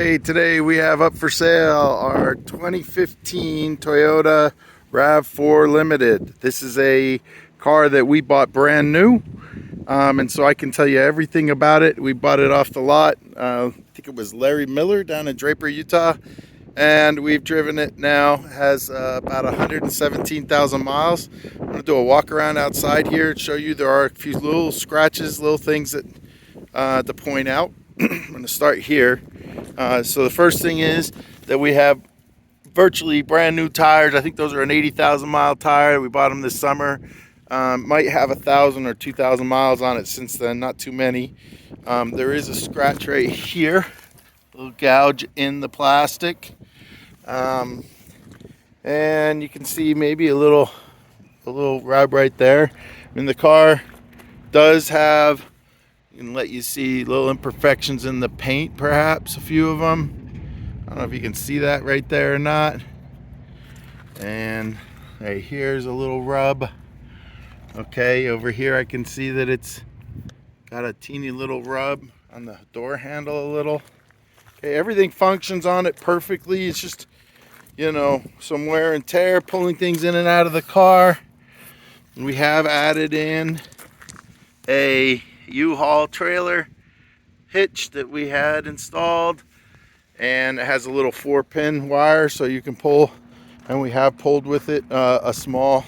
Hey, today we have up for sale our 2015 Toyota RAV4 Limited. This is a car that we bought brand new, and so I can tell you everything about it. We bought it off the lot. I think it was Larry Miller down in Draper, Utah, and we've driven it now. It has about 117,000 miles. I'm going to do a walk around outside here and show you there are a few little scratches, little things that to point out. I'm going to start here. So the first thing is that we have virtually brand new tires. I think those are an 80,000 mile tire. We bought them this summer. Might have 1,000 or 2,000 miles on it since then, not too many. There is a scratch right here, a little gouge in the plastic. And you can see maybe a little rub right there. I mean, the car does have, and let you see little imperfections in the paint, perhaps a few of them. I don't know if you can see that right there or not. And right here's a little rub. Okay, over here I can see that it's got a teeny little rub on the door handle a little. Okay, everything functions on it perfectly. It's just, you know, some wear and tear, pulling things in and out of the car. And we have added in a U-Haul trailer hitch that we had installed, and it has a little 4-pin wire so you can pull, and we have pulled with it a small,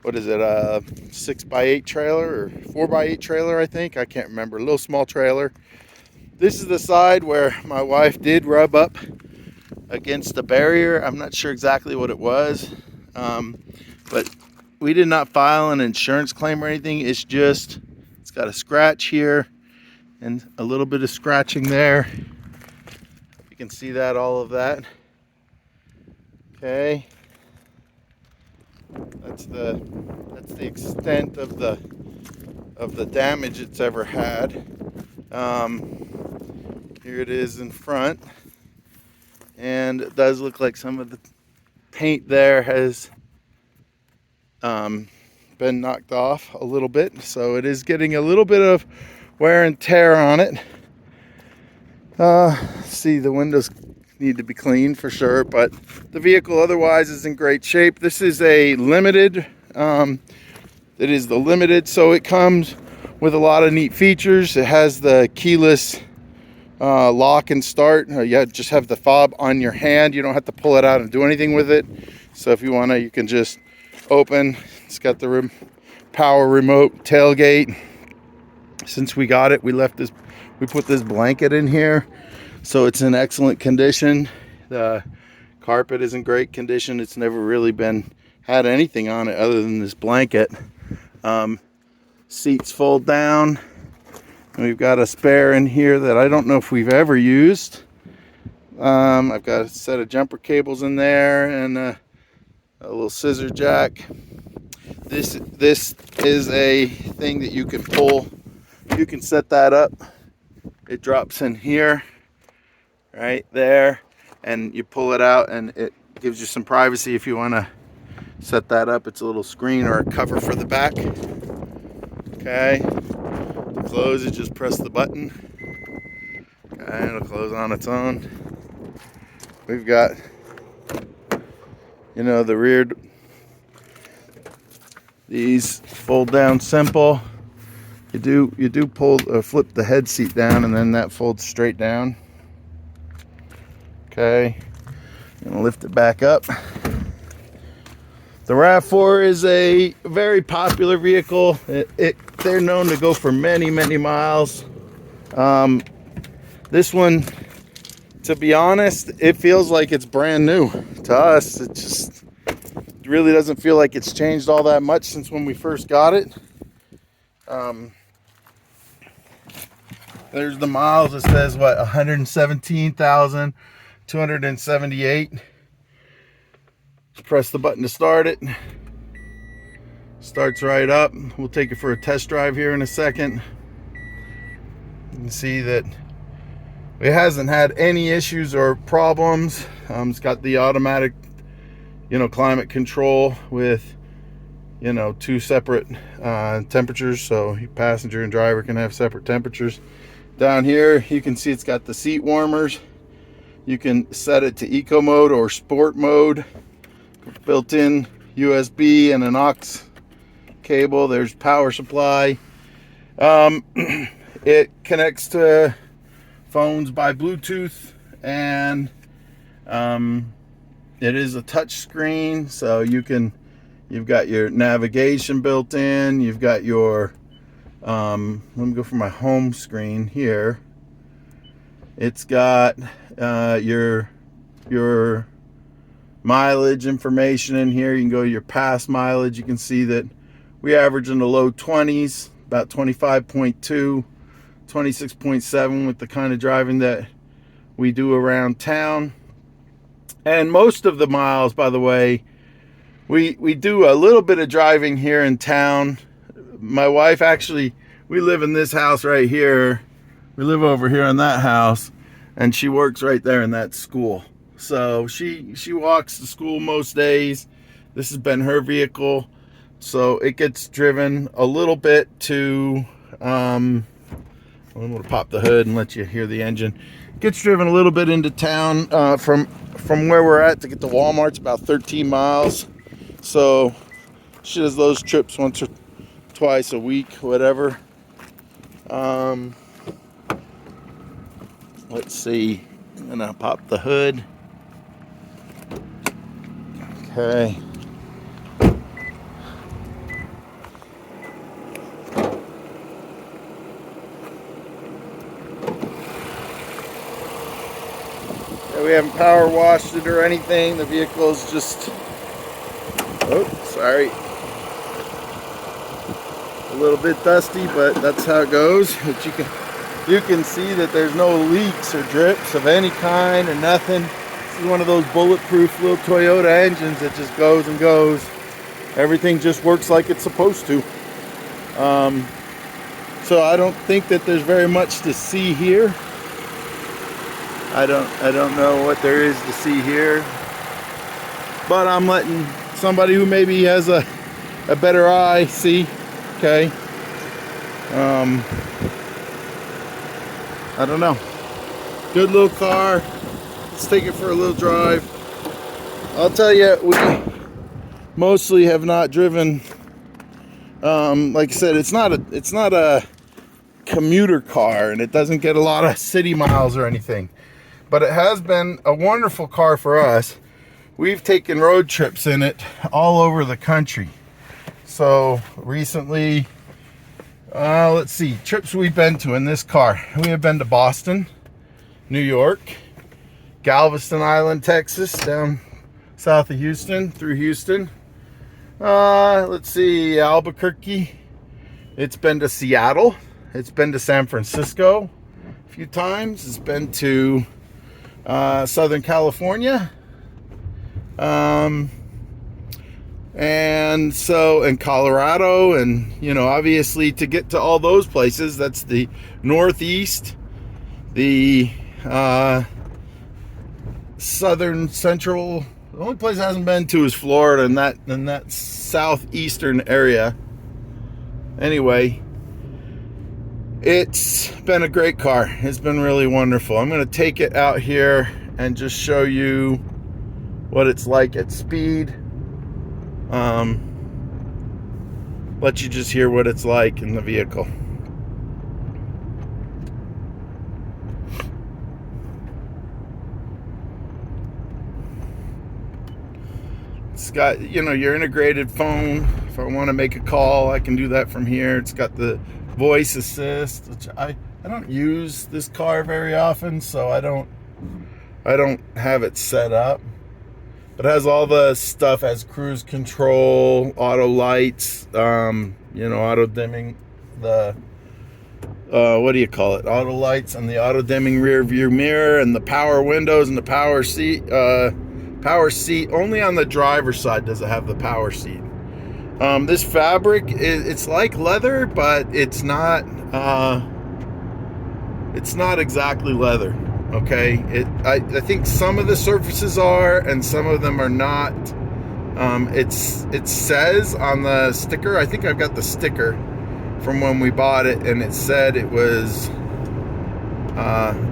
what is it, a 6x8 trailer or 4x8 trailer, I think, I can't remember, a little small trailer. This is the side where my wife did rub up against the barrier. I'm not sure exactly what it was, but we did not file an insurance claim or anything. It's just, it's got a scratch here and a little bit of scratching there. You can see that, all of that. Okay. That's the extent of the damage it's ever had. Here it is in front. And it does look like some of the paint there has been knocked off a little bit, so it is getting a little bit of wear and tear on it. See, the windows need to be cleaned for sure, but the vehicle otherwise is in great shape. This is a limited. It is the limited, so it comes with a lot of neat features. It has the keyless lock and start. You just have the fob on your hand. You don't have to pull it out and do anything with it. So if you want to, you can just open. It's got the power remote tailgate. Since we got it, we put this blanket in here, so it's in excellent condition. The carpet is in great condition. It's never really had anything on it other than this blanket. Seats fold down, and we've got a spare in here that I don't know if we've ever used. I've got a set of jumper cables in there and a little scissor jack. This is a thing that you can pull. You can set that up. It drops in here, right there, and you pull it out, and it gives you some privacy if you want to set that up. It's a little screen or a cover for the back. Okay, to close it, just press the button. Okay, it'll close on its own. We've got, you know, the rear. These fold down simple. You do pull or flip the head seat down, and then that folds straight down. Okay, I'm gonna lift it back up. The RAV4 is a very popular vehicle. They're known to go for many miles. This one, to be honest, it feels like it's brand new to us. It just really doesn't feel like it's changed all that much since when we first got it. There's the miles. It says what, 117,278. Press the button to start it. Starts right up. We'll take it for a test drive here in a second. You can see that it hasn't had any issues or problems. It's got the automatic, you know, climate control with, you know, 2 separate temperatures, so passenger and driver can have separate temperatures. Down here you can see it's got the seat warmers. You can set it to eco mode or sport mode. Built-in USB and an aux cable. There's power supply. It connects to phones by Bluetooth, and it is a touch screen, so you've got your navigation built in. You've got your let me go for my home screen here. It's got your mileage information in here. You can go to your past mileage. You can see that we average in the low 20s, about 25.2, 26.7 with the kind of driving that we do around town. And most of the miles, by the way, we do a little bit of driving here in town. My wife, actually, we live in this house right here. We live over here in that house, and she works right there in that school. So she walks to school most days. This has been her vehicle, so it gets driven a little bit to I'm going to pop the hood and let you hear the engine. It gets driven a little bit into town from where we're at to get to Walmart. It's about 13 miles. So she does those trips once or twice a week, whatever. Let's see. I'm going to pop the hood. Okay. We haven't power washed it or anything. The vehicle is just, oh, sorry, a little bit dusty, but that's how it goes. But you can see that there's no leaks or drips of any kind or nothing. This is one of those bulletproof little Toyota engines that just goes and goes. Everything just works like it's supposed to. So I don't think that there's very much to see here. I don't know what there is to see here, but I'm letting somebody who maybe has a better eye see. Okay. I don't know. Good little car. Let's take it for a little drive. I'll tell you, we mostly have not driven. Like I said, it's not a commuter car, and it doesn't get a lot of city miles or anything. But it has been a wonderful car for us. We've taken road trips in it all over the country. So recently, let's see, trips we've been to in this car. We have been to Boston, New York, Galveston Island, Texas, down south of Houston, through Houston. Let's see, Albuquerque. It's been to Seattle. It's been to San Francisco a few times. It's been to Southern California, and Colorado, and obviously to get to all those places, that's the Northeast, the Southern Central. The only place I hasn't been to is Florida, and that southeastern area. Anyway, it's been a great car. It's been really wonderful. I'm going to take it out here and just show you what it's like at speed. Let you just hear what it's like in the vehicle. It's got, your integrated phone. If I want to make a call, I can do that from here. It's got the voice assist, which I don't use this car very often, so I don't have it set up. But it has all the stuff, as cruise control, auto lights, auto dimming, the what do you call it? Auto lights and the auto dimming rear view mirror, and the power windows and the power seat. Power seat only on the driver's side does it have the power seat. This fabric, it's like leather, but it's not exactly leather. Okay, I think some of the surfaces are, and some of them are not. It says on the sticker, I think I've got the sticker from when we bought it, and it said it was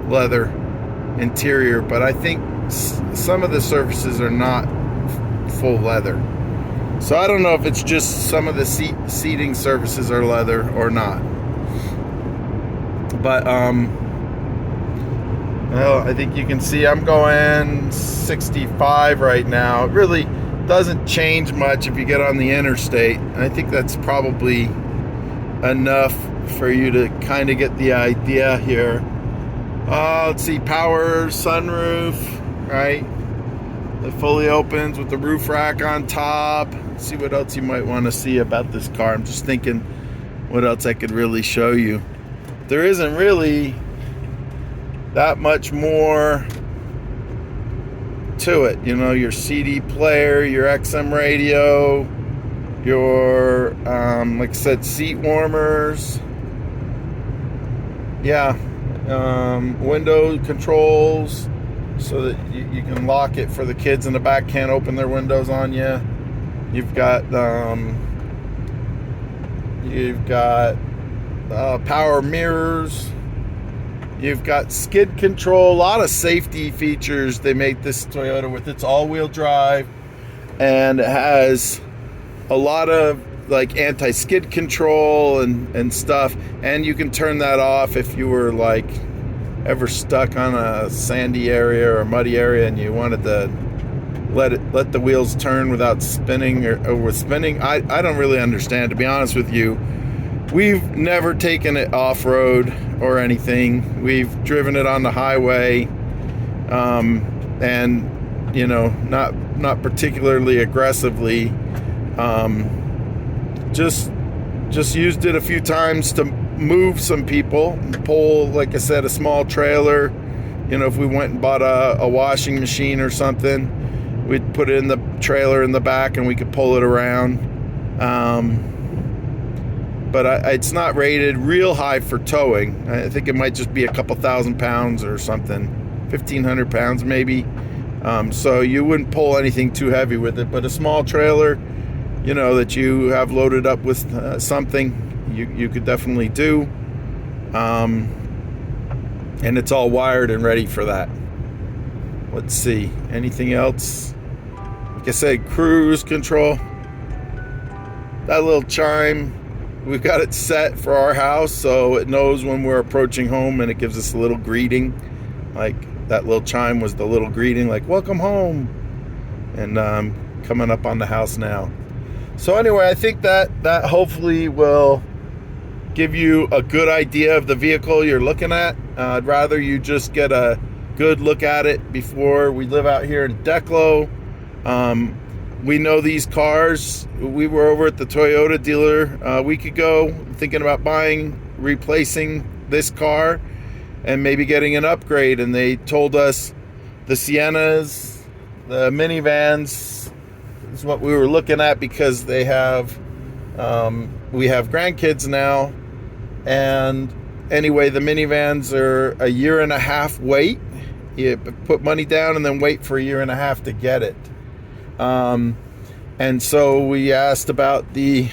leather. interior, but I think some of the surfaces are not full leather. So I don't know if it's just some of the seating surfaces are leather or not. But well, I think you can see I'm going 65 right now. It really doesn't change much if you get on the interstate. I think that's probably enough for you to kind of get the idea here. Let's see, power sunroof, right? It fully opens with the roof rack on top. Let's see what else you might want to see about this car. I'm just thinking what else I could really show you. There isn't really that much more to it. You know, your CD player, your XM radio, your like I said, seat warmers, yeah, window controls, so that you can lock it for the kids in the back can't open their windows on you. You've got power mirrors. You've got skid control, a lot of safety features they make this Toyota with. It's all-wheel drive, and it has a lot of like anti-skid control and stuff, and you can turn that off if you were like ever stuck on a sandy area or a muddy area and you wanted to let the wheels turn without spinning or with spinning. I don't really understand, to be honest with you. We've never taken it off-road or anything. We've driven it on the highway, and you know, not particularly aggressively. Just used it a few times to move some people, pull, like I said, a small trailer. You know, if we went and bought a washing machine or something, we'd put it in the trailer in the back and we could pull it around. But it's not rated real high for towing. I think it might just be a couple thousand pounds or something, 1,500 pounds maybe. So you wouldn't pull anything too heavy with it, but a small trailer, you know, that you have loaded up with something, you could definitely do. And it's all wired and ready for that. Let's see, anything else? Like I said, cruise control. That little chime, we've got it set for our house so it knows when we're approaching home, and it gives us a little greeting. Like that little chime was the little greeting, like welcome home, and coming up on the house now. So anyway, I think that hopefully will give you a good idea of the vehicle you're looking at. I'd rather you just get a good look at it before we live out here in Declo. We know these cars. We were over at the Toyota dealer a week ago thinking about replacing this car and maybe getting an upgrade, and they told us the Siennas, the minivans is what we were looking at, because they have we have grandkids now, and anyway, the minivans are a year and a half wait. You put money down and then wait for a year and a half to get it. And so we asked about the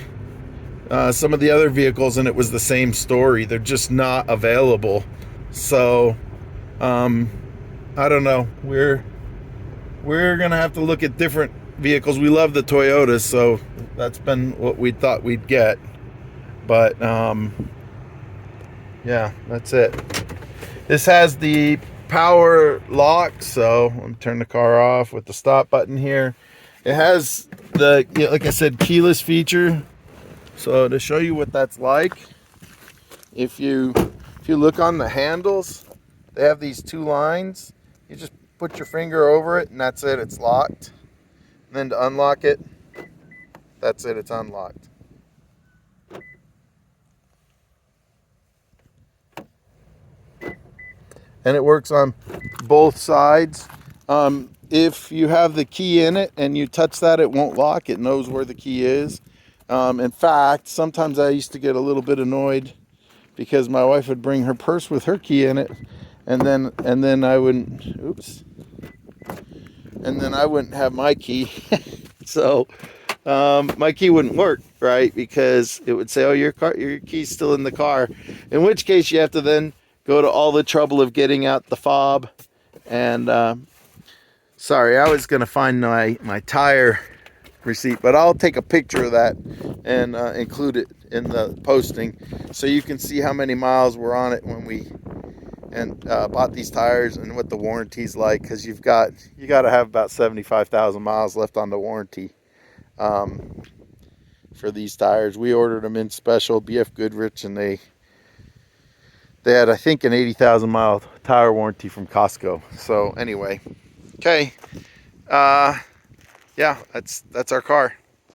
some of the other vehicles, and it was the same story. They're just not available. So I don't know. We're gonna have to look at different vehicles. We love the Toyotas, so that's been what we thought we'd get. But yeah, that's it. This has the power lock, so I'm gonna turn the car off with the stop button here. It has the, like I said, keyless feature. So to show you what that's like, if you look on the handles, they have these two lines. You just put your finger over it and that's it, it's locked. And then to unlock it, that's it, it's unlocked. And it works on both sides. If you have the key in it and you touch that, it won't lock. It knows where the key is. In fact, sometimes I used to get a little bit annoyed because my wife would bring her purse with her key in it, and then I wouldn't. Oops. And then I wouldn't have my key, so my key wouldn't work, right? Because it would say, "Oh, your key's still in the car." In which case, you have to then go to all the trouble of getting out the fob And sorry, I was gonna find my tire receipt, but I'll take a picture of that and include it in the posting so you can see how many miles were on it when we bought these tires and what the warranty's like, because you got to have about 75,000 miles left on the warranty for these tires. We ordered them in special BF Goodrich, and they had, I think, an 80,000 mile tire warranty from Costco. So anyway, okay, yeah, that's our car.